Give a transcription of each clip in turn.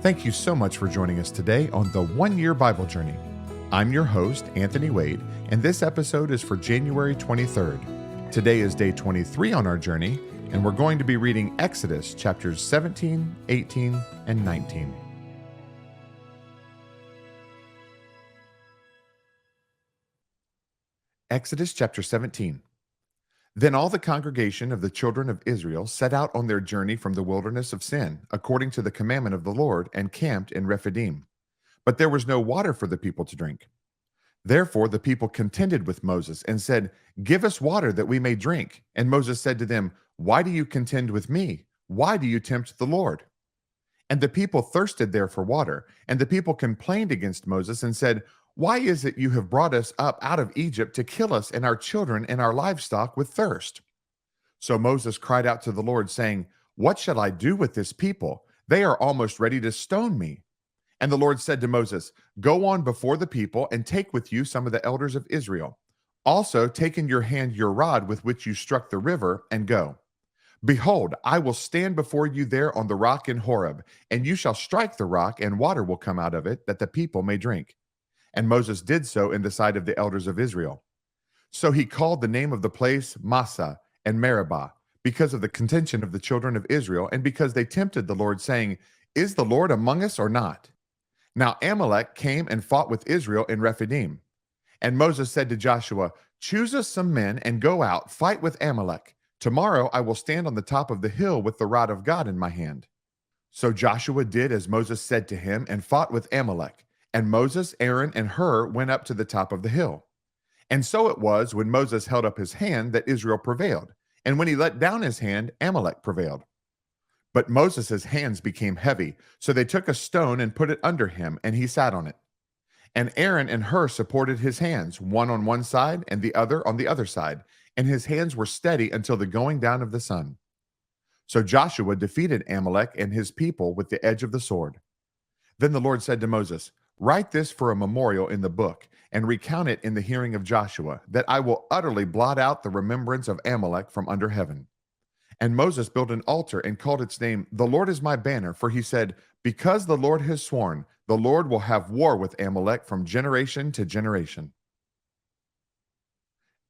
Thank you so much for joining us today on the 1 Year Bible Journey. I'm your host, Anthony Wade, and this episode is for January 23rd. Today is day 23 on our journey, and we're going to be reading Exodus chapters 17, 18, and 19. Exodus chapter 17. Then all the congregation of the children of Israel set out on their journey from the wilderness of Sin, according to the commandment of the Lord, and camped in Rephidim. But there was no water for the people to drink. Therefore the people contended with Moses and said, "Give us water that we may drink." And Moses said to them, "Why do you contend with me? Why do you tempt the Lord?" And the people thirsted there for water. And the people complained against Moses and said, "Why is it you have brought us up out of Egypt to kill us and our children and our livestock with thirst?" So Moses cried out to the Lord, saying, "What shall I do with this people? They are almost ready to stone me." And the Lord said to Moses, "Go on before the people and take with you some of the elders of Israel. Also take in your hand your rod with which you struck the river, and go. Behold, I will stand before you there on the rock in Horeb, and you shall strike the rock, and water will come out of it, that the people may drink." And Moses did so in the sight of the elders of Israel. So he called the name of the place Massah and Meribah, because of the contention of the children of Israel, and because they tempted the Lord, saying, "Is the Lord among us or not?" Now Amalek came and fought with Israel in Rephidim. And Moses said to Joshua, "Choose us some men and go out, fight with Amalek. Tomorrow I will stand on the top of the hill with the rod of God in my hand." So Joshua did as Moses said to him and fought with Amalek. And Moses, Aaron, and Hur went up to the top of the hill. And so it was when Moses held up his hand that Israel prevailed. And when he let down his hand, Amalek prevailed. But Moses' hands became heavy, so they took a stone and put it under him, and he sat on it. And Aaron and Hur supported his hands, one on one side and the other on the other side, and his hands were steady until the going down of the sun. So Joshua defeated Amalek and his people with the edge of the sword. Then the Lord said to Moses, "Write this for a memorial in the book, and recount it in the hearing of Joshua, that I will utterly blot out the remembrance of Amalek from under heaven." And Moses built an altar and called its name, "The Lord is my banner," for he said, "Because the Lord has sworn, the Lord will have war with Amalek from generation to generation."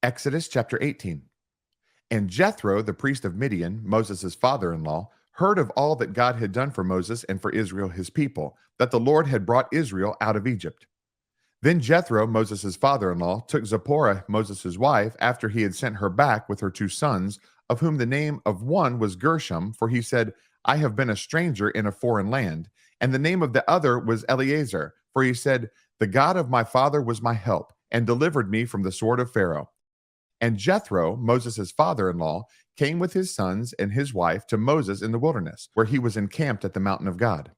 Exodus chapter 18. And Jethro, the priest of Midian, Moses' father-in-law, heard of all that God had done for Moses and for Israel his people, that the Lord had brought Israel out of Egypt. Then Jethro, Moses' father-in-law, took Zipporah, Moses' wife, after he had sent her back with her 2 sons, of whom the name of one was Gershom, for he said, "I have been a stranger in a foreign land." And the name of the other was Eleazar, for he said, "The God of my father was my help, and delivered me from the sword of Pharaoh." And Jethro, Moses' father-in-law, came with his sons and his wife to Moses in the wilderness, where he was encamped at the mountain of God.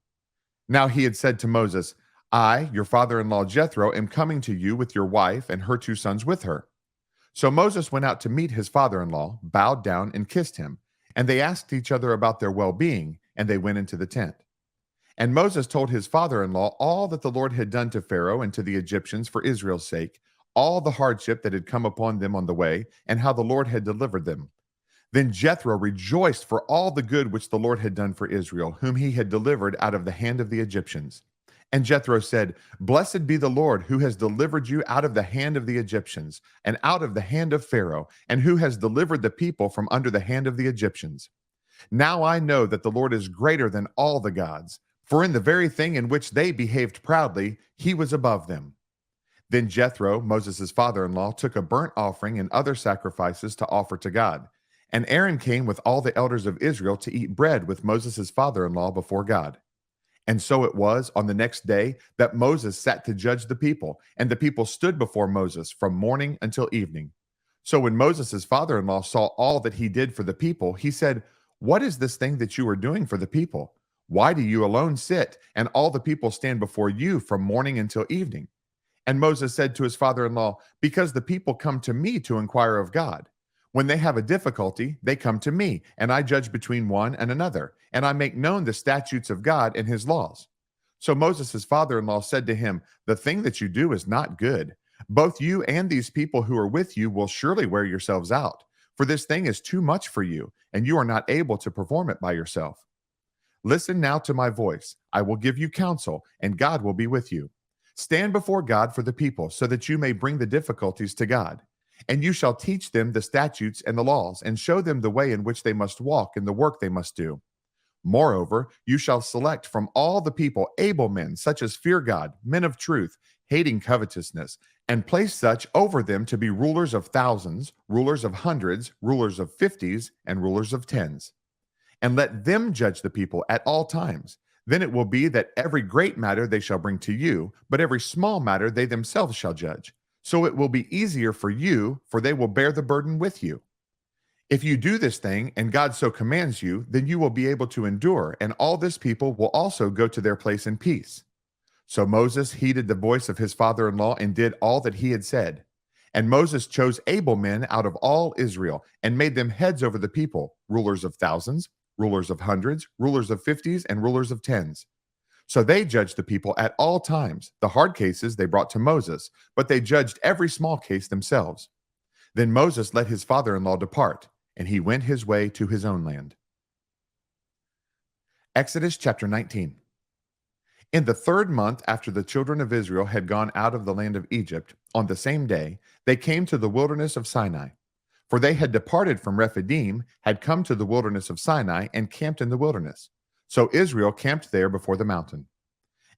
Now he had said to Moses, "I, your father-in-law Jethro, am coming to you with your wife and her 2 sons with her." So Moses went out to meet his father-in-law, bowed down and kissed him. And they asked each other about their well-being, and they went into the tent. And Moses told his father-in-law all that the Lord had done to Pharaoh and to the Egyptians for Israel's sake, all the hardship that had come upon them on the way, and how the Lord had delivered them. Then Jethro rejoiced for all the good which the Lord had done for Israel, whom he had delivered out of the hand of the Egyptians. And Jethro said, "Blessed be the Lord, who has delivered you out of the hand of the Egyptians, and out of the hand of Pharaoh, and who has delivered the people from under the hand of the Egyptians. Now I know that the Lord is greater than all the gods, for in the very thing in which they behaved proudly, he was above them." Then Jethro, Moses' father-in-law, took a burnt offering and other sacrifices to offer to God. And Aaron came with all the elders of Israel to eat bread with Moses' father-in-law before God. And so it was on the next day that Moses sat to judge the people, and the people stood before Moses from morning until evening. So when Moses' father-in-law saw all that he did for the people, he said, "What is this thing that you are doing for the people? Why do you alone sit, and all the people stand before you from morning until evening?" And Moses said to his father-in-law, "Because the people come to me to inquire of God. When they have a difficulty, they come to me, and I judge between one and another, and I make known the statutes of God and his laws." So Moses' father-in-law said to him, "The thing that you do is not good. Both you and these people who are with you will surely wear yourselves out, for this thing is too much for you, and you are not able to perform it by yourself." Listen now to my voice. I will give you counsel, and God will be with you. Stand before God for the people, so that you may bring the difficulties to God. And you shall teach them the statutes and the laws, and show them the way in which they must walk and the work they must do. Moreover, you shall select from all the people able men, such as fear God, men of truth, hating covetousness, and place such over them to be rulers of thousands, rulers of hundreds, rulers of fifties, and rulers of tens. And let them judge the people at all times. Then it will be that every great matter they shall bring to you, but every small matter they themselves shall judge. So it will be easier for you, for they will bear the burden with you. If you do this thing, and God so commands you, then you will be able to endure, and all this people will also go to their place in peace. So Moses heeded the voice of his father-in-law and did all that he had said. And Moses chose able men out of all Israel, and made them heads over the people, rulers of thousands, rulers of hundreds, rulers of fifties, and rulers of tens. So they judged the people at all times. The hard cases they brought to Moses, but they judged every small case themselves. Then Moses let his father-in-law depart, and he went his way to his own land. Exodus chapter 19. In the 3rd month after the children of Israel had gone out of the land of Egypt, on the same day, they came to the wilderness of Sinai. For they had departed from Rephidim, had come to the wilderness of Sinai, and camped in the wilderness. So Israel camped there before the mountain.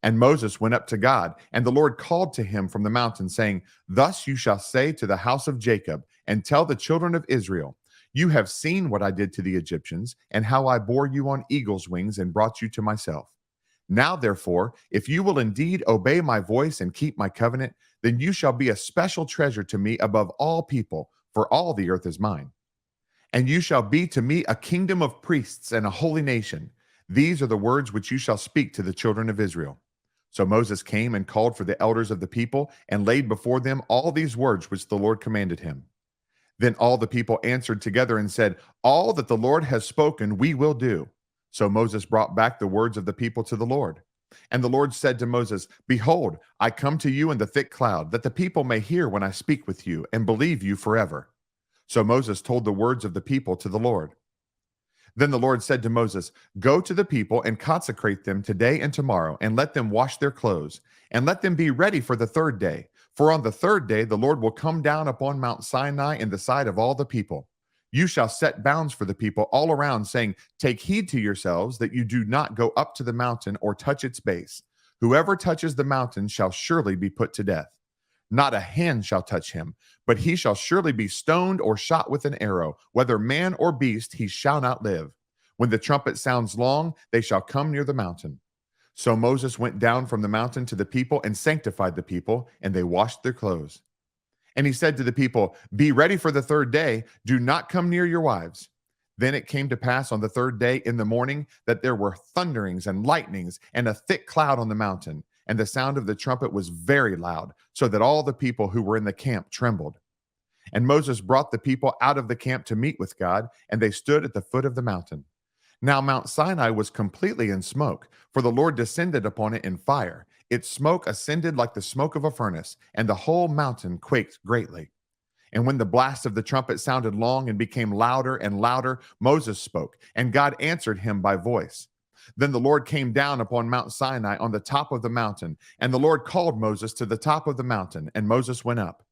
And Moses went up to God, and the Lord called to him from the mountain, saying, Thus you shall say to the house of Jacob, and tell the children of Israel, You have seen what I did to the Egyptians, and how I bore you on eagle's wings and brought you to myself. Now, therefore, if you will indeed obey my voice and keep my covenant, then you shall be a special treasure to me above all people, for all the earth is mine. And you shall be to me a kingdom of priests and a holy nation. These are the words which you shall speak to the children of Israel. So Moses came and called for the elders of the people, and laid before them all these words which the Lord commanded him. Then all the people answered together and said, All that the Lord has spoken we will do. So Moses brought back the words of the people to the Lord. And the Lord said to Moses, Behold, I come to you in the thick cloud, that the people may hear when I speak with you, and believe you forever. So Moses told the words of the people to the Lord. Then the Lord said to Moses, Go to the people and consecrate them today and tomorrow, and let them wash their clothes, and let them be ready for the 3rd day. For on the 3rd day the Lord will come down upon Mount Sinai in the sight of all the people. You shall set bounds for the people all around, saying, Take heed to yourselves that you do not go up to the mountain or touch its base. Whoever touches the mountain shall surely be put to death. Not a hand shall touch him, but he shall surely be stoned or shot with an arrow. Whether man or beast, he shall not live. When the trumpet sounds long, they shall come near the mountain. So Moses went down from the mountain to the people and sanctified the people, and they washed their clothes. And he said to the people, Be ready for the 3rd day. Do not come near your wives. Then it came to pass on the 3rd day in the morning that there were thunderings and lightnings and a thick cloud on the mountain. And the sound of the trumpet was very loud, so that all the people who were in the camp trembled. And Moses brought the people out of the camp to meet with God, and they stood at the foot of the mountain. Now Mount Sinai was completely in smoke, for the Lord descended upon it in fire. Its smoke ascended like the smoke of a furnace, and the whole mountain quaked greatly. And when the blast of the trumpet sounded long and became louder and louder, Moses spoke, and God answered him by voice. Then the Lord came down upon Mount Sinai on the top of the mountain, and the Lord called Moses to the top of the mountain, and Moses went up.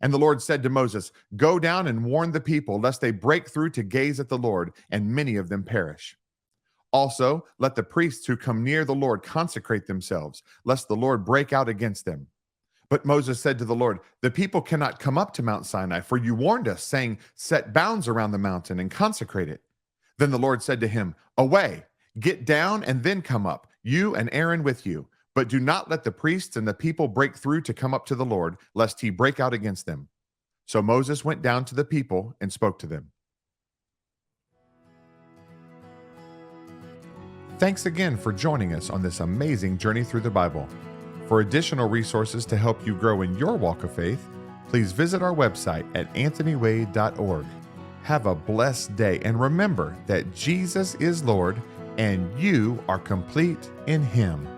And the Lord said to Moses, Go down and warn the people, lest they break through to gaze at the Lord, and many of them perish. Also, let the priests who come near the Lord consecrate themselves, lest the Lord break out against them. But Moses said to the Lord, The people cannot come up to Mount Sinai, for you warned us, saying, Set bounds around the mountain and consecrate it. Then the Lord said to him, Away, get down and then come up, you and Aaron with you. But do not let the priests and the people break through to come up to the Lord, lest he break out against them. So Moses went down to the people and spoke to them. Thanks again for joining us on this amazing journey through the Bible. For additional resources to help you grow in your walk of faith, please visit our website at anthonywade.org. Have a blessed day, and remember that Jesus is Lord and you are complete in Him.